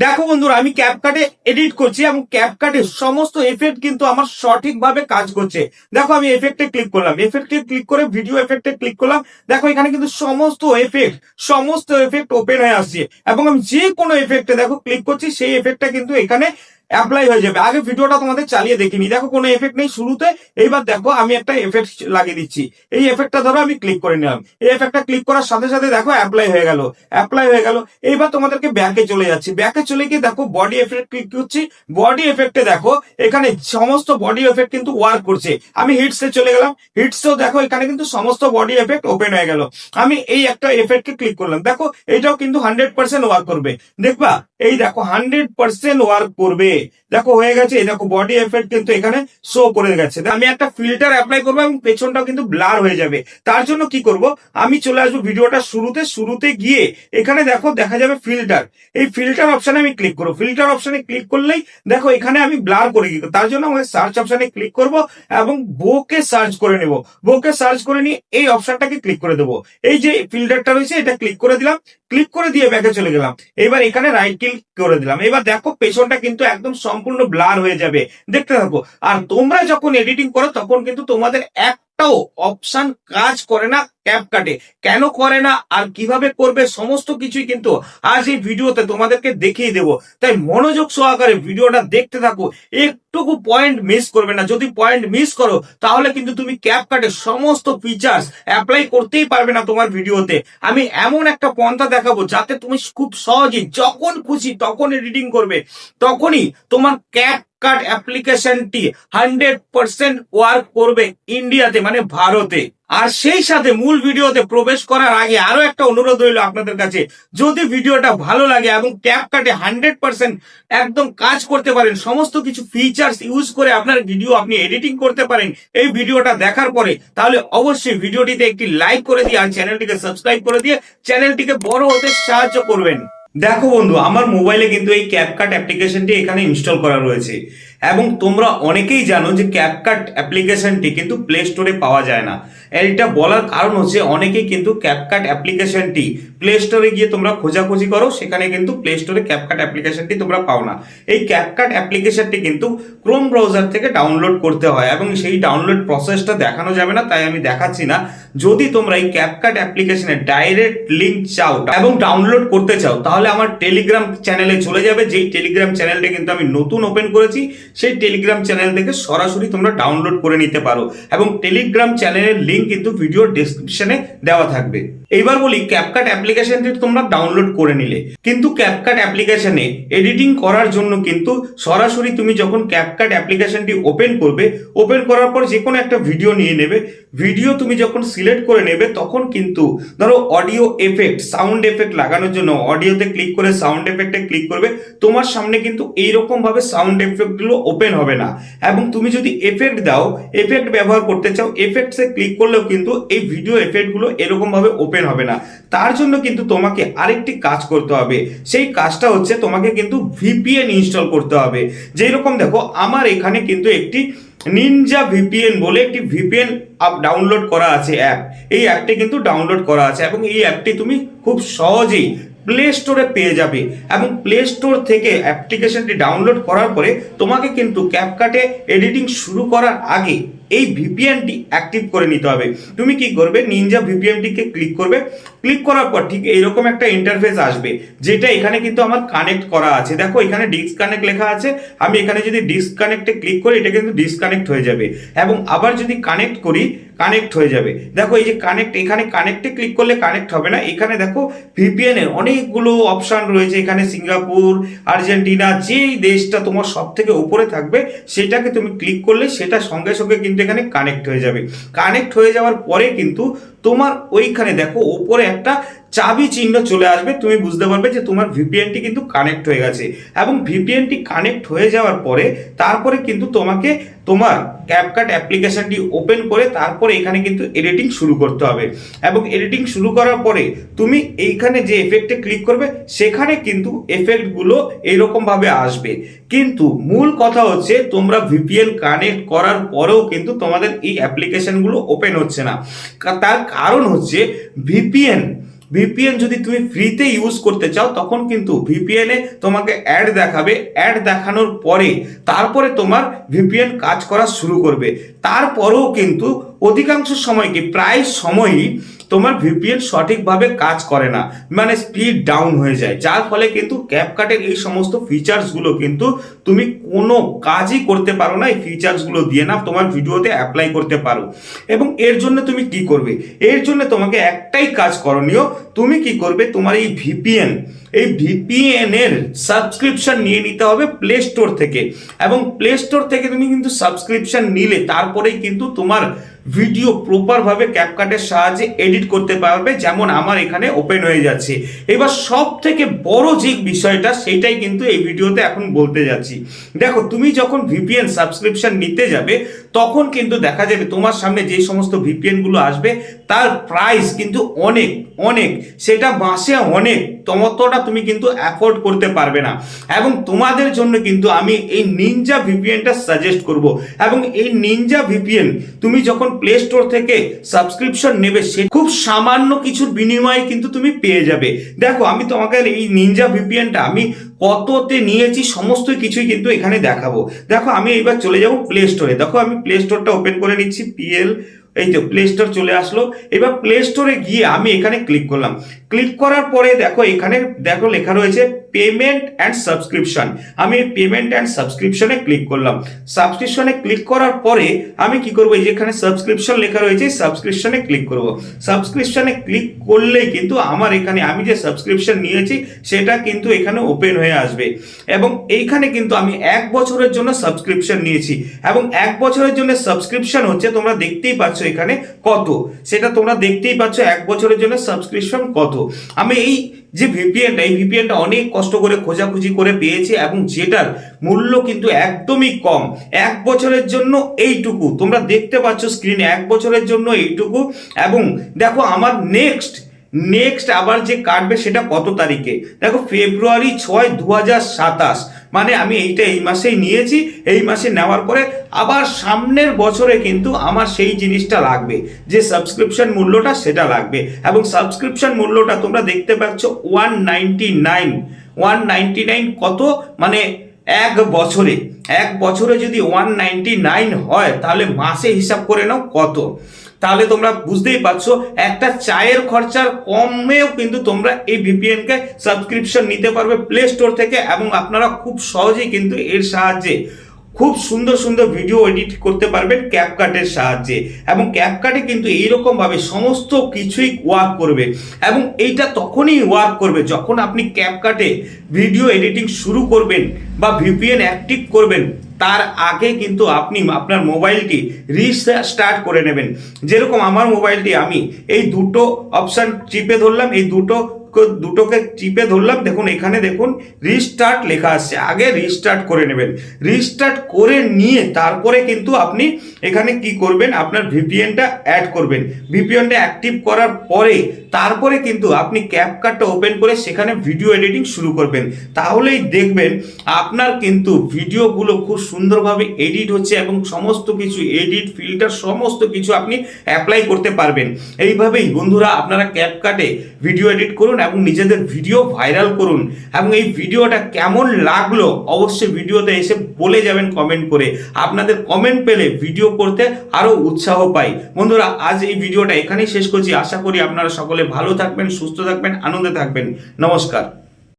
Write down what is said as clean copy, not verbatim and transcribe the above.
দেখো বন্ধুরা, আমি ক্যাপকাটে এডিট করছি এবং ক্যাপকাটে সমস্ত এফেক্ট কিন্তু আমার সঠিকভাবে কাজ করছে। দেখো আমি এফেক্টে ক্লিক করলাম, এফেক্টে ক্লিক করে ভিডিও এফেক্টে ক্লিক করলাম। দেখো এখানে কিন্তু সমস্ত এফেক্ট ওপেন হয়ে আসছে এবং আমি যে কোনো এফেক্টে দেখো ক্লিক করছি, সেই এফেক্টটা কিন্তু এখানে অ্যাপ্লাই হয়ে যাবে। আগে ভিডিওটা তোমাদের চালিয়ে দেখিনি, দেখো কোনো এফেক্ট নেই শুরুতে। এইবার দেখো আমি একটা এফেক্ট লাগিয়ে দিচ্ছি। এই এফেক্টটা ধরো আমি ক্লিক করে নিলাম, এই এফেক্টটা ক্লিক করার সাথে সাথে দেখো অ্যাপ্লাই হয়ে গেল। এইবার তোমাদেরকে ব্যাকে চলে যাচ্ছি, ব্যাকে চলে গিয়ে দেখো বডি এফেক্ট ক্লিক করছি। বডি এফেক্টে দেখো এখানে সমস্ত বডি এফেক্ট কিন্তু ওয়ার্ক করছে। আমি হিটসে চলে গেলাম, হিটসেও দেখো এখানে কিন্তু সমস্ত বডি এফেক্ট ওপেন হয়ে গেল। আমি এই একটা এফেক্টকে ক্লিক করলাম, দেখো এইটাও কিন্তু 100% ওয়ার্ক করবে। দেখবা এই দেখো 100% ওয়ার্ক করবে। দেখো হয়ে গেছে, এই দেখো বডি এফেক্ট কিন্তু এখানে শো করে গেছে। আমি একটা ফিল্টার অ্যাপ্লাই করবো এবং পেছনটাও কিন্তু ব্লার হয়ে যাবে। তার জন্য কি করব, আমি চলে আসবো ভিডিওটা শুরুতে গিয়ে এখানে দেখো দেখা যাবে ফিল্টার। এই ফিল্টার অপশনে আমি ক্লিক করবো, ফিল্টার অপশনে ক্লিক করলেই দেখো এখানে আমি ব্লার করে দিই। তার জন্য আমাকে সার্চ অপশনে ক্লিক করব এবং বোকে সার্চ করে নেব। বোকে সার্চ করে নিয়ে এই অপশনটাকে ক্লিক করে দেবো। এই যে ফিল্টারটা রয়েছে এটা ক্লিক করে দিলাম, ক্লিক করে দিয়ে ব্যাকে চলে গেলাম। এবার এখানে রাইট ক্লিক করে দিলাম। এবার দেখো পেছনটা কিন্তু একদম সম্পূর্ণ ব্লার হয়ে যাবে, দেখতে থাকো। আর তোমরা যখন এডিটিং করো তখন কিন্তু তোমাদের একটাও অপশন কাজ করে না ক্যাপকাটে। কেন করে না আর কিভাবে করবে সমস্ত কিছুই কিন্তু আজ এই ভিডিওতে তোমাদেরকে দেখিয়ে দেবো। তাই মনোযোগ সহকারে ভিডিওটা দেখতে থাকো, একটুকু পয়েন্ট মিস করবে না। যদি পয়েন্ট মিস করো তাহলে কিন্তু তুমি ক্যাপকাটে সমস্ত ফিচার্স অ্যাপ্লাই করতেই পারবে না তোমার ভিডিওতে। আমি এমন একটা পন্থা দেখাবো যাতে তুমি খুব সহজেই যখন খুশি তখন এডিটিং করবে, তখনই তোমার ক্যাপকাট অ্যাপ্লিকেশনটি 100% ওয়ার্ক করবে ইন্ডিয়াতে, মানে ভারতে। আর সেই সাথে মূল ভিডিওতে প্রবেশ করার আগে আরো একটা অনুরোধ রইল আপনাদের কাছে, যদি ভিডিওটা ভালো লাগে এবং ক্যাপকাটে 100% একদম কাজ করতে পারেন, সমস্ত কিছু ফিচার্স ইউজ করে আপনার ভিডিও আপনি এডিটিং করতে পারেন এই ভিডিওটা দেখার পরে, তাহলে অবশ্যই ভিডিওটিতে একটি লাইক করে দিয়ে আর চ্যানেলটিকে সাবস্ক্রাইব করে দিয়ে চ্যানেলটিকে বড় হতে সাহায্য করবেন। দেখো বন্ধু, আমার মোবাইলে কিন্তু এই ক্যাপকাট অ্যাপ্লিকেশনটি এখানে ইনস্টল করা রয়েছে এবং তোমরা অনেকেই জানো যে ক্যাপকাট অ্যাপ্লিকেশনটি কিন্তু প্লে স্টোরে পাওয়া যায় না। এটা বলার কারণ হচ্ছে অনেকেই কিন্তু ক্যাপকাট অ্যাপ্লিকেশনটি প্লে স্টোরে গিয়ে তোমরা খোঁজাখুঁজি করো, সেখানে কিন্তু প্লে স্টোরে ক্যাপকাট অ্যাপ্লিকেশনটি তোমরা পাও না। এই ক্যাপকাট অ্যাপ্লিকেশনটি কিন্তু ক্রোম ব্রাউজার থেকে ডাউনলোড করতে হয় এবং সেই ডাউনলোড প্রসেসটা দেখানো যাবে না, তাই আমি দেখাচ্ছি না। যদি তোমরা এই ক্যাপকাট অ্যাপ্লিকেশনের ডাইরেক্ট লিঙ্ক চাও এবং ডাউনলোড করতে চাও তাহলে আমার টেলিগ্রাম চ্যানেলে চলে যাবে, যেই টেলিগ্রাম চ্যানেলটা কিন্তু আমি নতুন ওপেন করেছি। সেই টেলিগ্রাম চ্যানেল থেকে সরাসরি তোমরা ডাউনলোড করে নিতে পারো এবং টেলিগ্রাম চ্যানেলের লিঙ্ক কিন্তু ভিডিও ডেসক্রিপশনে দেওয়া থাকবে। এইবার বলি, ক্যাপকাট অ্যাপ্লিকেশনটি তোমরা ডাউনলোড করে নিলে, কিন্তু ক্যাপকাট অ্যাপ্লিকেশনে এডিটিং করার জন্য কিন্তু সরাসরি তুমি যখন ক্যাপকাট অ্যাপ্লিকেশনটি ওপেন করবে, ওপেন করার পর যে কোনো একটা ভিডিও নিয়ে নেবে। ভিডিও তুমি যখন সিলেক্ট করে নেবে তখন কিন্তু ধরো অডিও এফেক্ট, সাউন্ড এফেক্ট লাগানোর জন্য অডিওতে ক্লিক করে সাউন্ড এফেক্টে ক্লিক করবে। তোমার সামনে কিন্তু এইরকম ভাবে সাউন্ড এফেক্টগুলো ওপেন হবে না এবং তুমি যদি এফেক্ট দাও, এফেক্ট ব্যবহার করতে চাও, এফেক্টসে ক্লিক করলেও কিন্তু এই ভিডিও এফেক্টগুলো এরকম ভাবে ওপেন হবে না। তার জন্য কিন্তু তোমাকে আরেকটি কাজ করতে হবে। সেই কাজটা হচ্ছে তোমাকে কিন্তু ভিপিএন ইনস্টল করতে হবে। যেই রকম দেখো আমার এখানে কিন্তু একটি নিনজা ভিপিএন বলে একটি ভিপিএন ডাউনলোড করা আছে অ্যাপ। এই অ্যাপটি কিন্তু ডাউনলোড করা আছে এবং এই অ্যাপটি তুমি খুব সহজেই প্লে স্টোরে পেয়ে যাবে এবং প্লে স্টোর থেকে অ্যাপ্লিকেশনটি ডাউনলোড করার পরে তোমাকে কিন্তু ক্যাপকাটে এডিটিং শুরু করার আগে এই ভিপিএনটি অ্যাক্টিভ করে নিতে হবে। তুমি কি করবে, নিনজা ভিপিএনটিকে ক্লিক করবে, ক্লিক করার পর ঠিক এইরকম একটা ইন্টারফেস আসবে, যেটা এখানে কিন্তু আমার কানেক্ট করা আছে। দেখো এখানে ডিসকানেক্ট লেখা আছে, আমি এখানে যদি ডিসকানেক্টে ক্লিক করি এটা কিন্তু ডিসকানেক্ট হয়ে যাবে এবং আবার যদি কানেক্ট করি কানেক্ট হয়ে যাবে। দেখো এই যে কানেক্ট, এখানে কানেক্টে ক্লিক করলে কানেক্ট হবে না। এখানে দেখো ভিপিএন এর অনেকগুলো অপশন রয়েছে, এখানে সিঙ্গাপুর, আর্জেন্টিনা, যেই দেশটা তোমার সব থেকে উপরে থাকবে সেটাকে তুমি ক্লিক করলে সেটা সঙ্গে সঙ্গে কিন্তু এখানে কানেক্ট হয়ে যাবে। কানেক্ট হয়ে যাওয়ার পরে কিন্তু তোমার ওইখানে দেখো উপরে একটা চাবি চিহ্ন চলে আসবে, তুমি বুঝতে পারবে যে তোমার ভিপিএনটি কিন্তু কানেক্ট হয়ে গেছে। এবং ভিপিএনটি কানেক্ট হয়ে যাওয়ার পরে তারপরে কিন্তু তোমাকে তোমার ক্যাপকাট অ্যাপ্লিকেশনটি ওপেন করে তারপরে এখানে কিন্তু এডিটিং শুরু করতে হবে এবং এডিটিং শুরু করার পরে তুমি এইখানে যে এফেক্টে ক্লিক করবে সেখানে কিন্তু এফেক্টগুলো এইরকম ভাবে আসবে। কিন্তু মূল কথা হচ্ছে তোমরা ভিপিএন কানেক্ট করার পরেও কিন্তু তোমাদের এই অ্যাপ্লিকেশনগুলো ওপেন হচ্ছে না। তার কারণ হচ্ছে ভিপিএন ভিপিএন যদি তুমি ফ্রিতে ইউজ করতে চাও তখন কিন্তু ভিপিএন এ তোমাকে অ্যাড দেখাবে, অ্যাড দেখানোর পরে তারপরে তোমার ভিপিএন কাজ করা শুরু করবে। তারপরেও কিন্তু অধিকাংশ সময় কি প্রায় সময়ই তোমার ভিপিএন সঠিকভাবে কাজ করে না, মানে স্পিড ডাউন হয়ে যায়, যার ফলে কিন্তু ক্যাপকাটের এই সমস্ত ফিচার্সগুলো কিন্তু তুমি কোনো কাজই করতে পারো না এই ফিচার্সগুলো দিয়ে, না তোমার ভিডিওতে অ্যাপ্লাই করতে পারো। এবং এর জন্য তুমি কি করবে, এর জন্য তোমাকে একটাই কাজ করণীয়, তুমি কি করবে, তোমার এই ভিপিএন এর সাবস্ক্রিপশন নিয়ে নিতে হবে প্লে স্টোর থেকে। এবং প্লে স্টোর থেকে তুমি কিন্তু সাবস্ক্রিপশন নিলে তারপরেই কিন্তু তোমার ভিডিও প্রপার ভাবে ক্যাপকাটের সাহায্যে এডিট করতে পারবে, যেমন আমার এখানে ওপেন হয়ে যাচ্ছে। এবার সব থেকে বড় যে বিষয়টা সেটাই কিন্তু এই ভিডিওতে এখন বলতে যাচ্ছি। দেখো, তুমি যখন ভিপিএন সাবস্ক্রিপশন নিতে যাবে তখন কিন্তু দেখা যাবে তোমার সামনে যে সমস্ত ভিপিএন গুলো আসবে তার প্রাইস কিন্তু অনেক অনেক, সেটা মাসে অনেক, ততটা তুমি কিন্তু অ্যাফোর্ড করতে পারবে না। এবং তোমাদের জন্য কিন্তু আমি এই নিনজা ভিপিএনটা সাজেস্ট করব। এবং এই নিনজা ভিপিএন তুমি যখন প্লে স্টোর থেকে সাবস্ক্রিপশন নেবে সে খুব সামান্য কিছুর বিনিময়ে কিন্তু তুমি পেয়ে যাবে। দেখো, আমি তোমাকে এই নিনজা ভিপিএনটা আমি কততে নিয়েছি সমস্ত কিছুই কিন্তু এখানে দেখাবো। দেখো, আমি এইবার চলে যাব প্লে স্টোরে। দেখো, আমি প্লে স্টোরটা ওপেন করে নিচ্ছি, এই তো প্লে স্টোর চলে আসলো। এবার প্লে স্টোরে গিয়ে আমি এখানে ক্লিক করলাম। ক্লিক করার পরে দেখো এখানে দেখো লেখা রয়েছে পেমেন্ট অ্যান্ড সাবস্ক্রিপশন। আমি এই পেমেন্ট অ্যান্ড সাবস্ক্রিপশনে ক্লিক করলাম। সাবস্ক্রিপশনে ক্লিক করার পরে আমি কি করবো, এই যে এখানে সাবস্ক্রিপশন লেখা রয়েছে সাবস্ক্রিপশনে ক্লিক করব। সাবস্ক্রিপশনে ক্লিক করলেই কিন্তু আমার এখানে আমি যে সাবস্ক্রিপশন নিয়েছি সেটা কিন্তু এখানে ওপেন হয়ে আসবে। এবং এইখানে কিন্তু আমি 1 বছরের জন্য সাবস্ক্রিপশন নিয়েছি। এবং 1 বছরের জন্য সাবস্ক্রিপশন হচ্ছে, তোমরা দেখতেই পাচ্ছ এখানে কত, সেটা তোমরা দেখতেই পাচ্ছ 1 বছরের জন্য সাবস্ক্রিপশন কত। আমি এই যে ভিপিএনটা অনেক কষ্ট করে খোঁজাখুঁজি করে পেয়েছি এবং যেটার মূল্য কিন্তু একদমই কম। 1 বছরের জন্য এইটুকু তোমরা দেখতে পাচ্ছ স্ক্রিনে, 1 বছরের জন্য এইটুকু। এবং দেখো আমার নেক্সট আবার যে কাটবে সেটা কত তারিখে, দেখো ফেব্রুয়ারি 6, 2027, মানে আমি এইটা এই মাসেই নিয়েছি। এই মাসে নেওয়ার পরে আবার সামনের বছরে কিন্তু আমার সেই জিনিসটা লাগবে, যে সাবস্ক্রিপশন মূল্যটা সেটা লাগবে। এবং সাবস্ক্রিপশন মূল্যটা তোমরা দেখতে পাচ্ছ 199 কত, মানে 1 বছরে যদি 199 হয় তাহলে মাসে হিসাব করে নাও কত। তাহলে তোমরা বুঝতেই পারছো একটা চায়ের খরচার কমেও কিন্তু তোমরা এই ভিপিএন কে সাবস্ক্রিপশন নিতে পারবে প্লে স্টোর থেকে। এবং আপনারা খুব সহজেই কিন্তু এর সাহায্যে খুব সুন্দর সুন্দর ভিডিও এডিট করতে পারবেন ক্যাপকাটের সাহায্যে। এবং ক্যাপকাটে কিন্তু এইরকম ভাবে সমস্ত কিছুই ওয়ার্ক করবে। এবং এইটা তখনই ওয়ার্ক করবে যখন আপনি ক্যাপকাটে ভিডিও এডিটিং শুরু করবেন বা ভিপিএন অ্যাক্টিভ করবেন, তার আগে কিন্তু আপনি আপনার মোবাইলটি রিস্টার্ট করে নেবেন। যেরকম আমার মোবাইলটি আমি এই দুটো অপশন চিপে ধরলাম, এই দুটোকে চিপে ধরলাম, দেখুন এখানে দেখুন রিস্টার্ট লেখা আসছে, আগে রিস্টার্ট করে নেবেন। রিস্টার্ট করে নিয়ে তারপরে কিন্তু আপনি এখানে কি করবেন, আপনার ভিপিএনটা অ্যাড করবেন। ভিপিএনটা অ্যাক্টিভ করার পরে তারপরে কিন্তু আপনি ক্যাপকাটটা ওপেন করে সেখানে ভিডিও এডিটিং শুরু করবেন। তাহলেই দেখবেন আপনার কিন্তু ভিডিওগুলো খুব সুন্দরভাবে এডিট হচ্ছে এবং সমস্ত কিছু এডিট ফিল্টার সমস্ত কিছু আপনি অ্যাপ্লাই করতে পারবেন। এইভাবেই বন্ধুরা আপনারা ক্যাপকাটে ভিডিও এডিট করুন এবং নিজেদের ভিডিও ভাইরাল করুন। এবং এই ভিডিওটা কেমন লাগলো অবশ্যই ভিডিওতে এসে বলে যাবেন কমেন্ট করে। আপনাদের কমেন্ট পেলে ভিডিও করতে আরো উৎসাহ পাই। বন্ধুরা, আজ এই ভিডিওটা এখানেই শেষ করছি। আশা করি আপনারা সকলে ভালো থাকবেন, সুস্থ থাকবেন, আনন্দে থাকবেন। নমস্কার।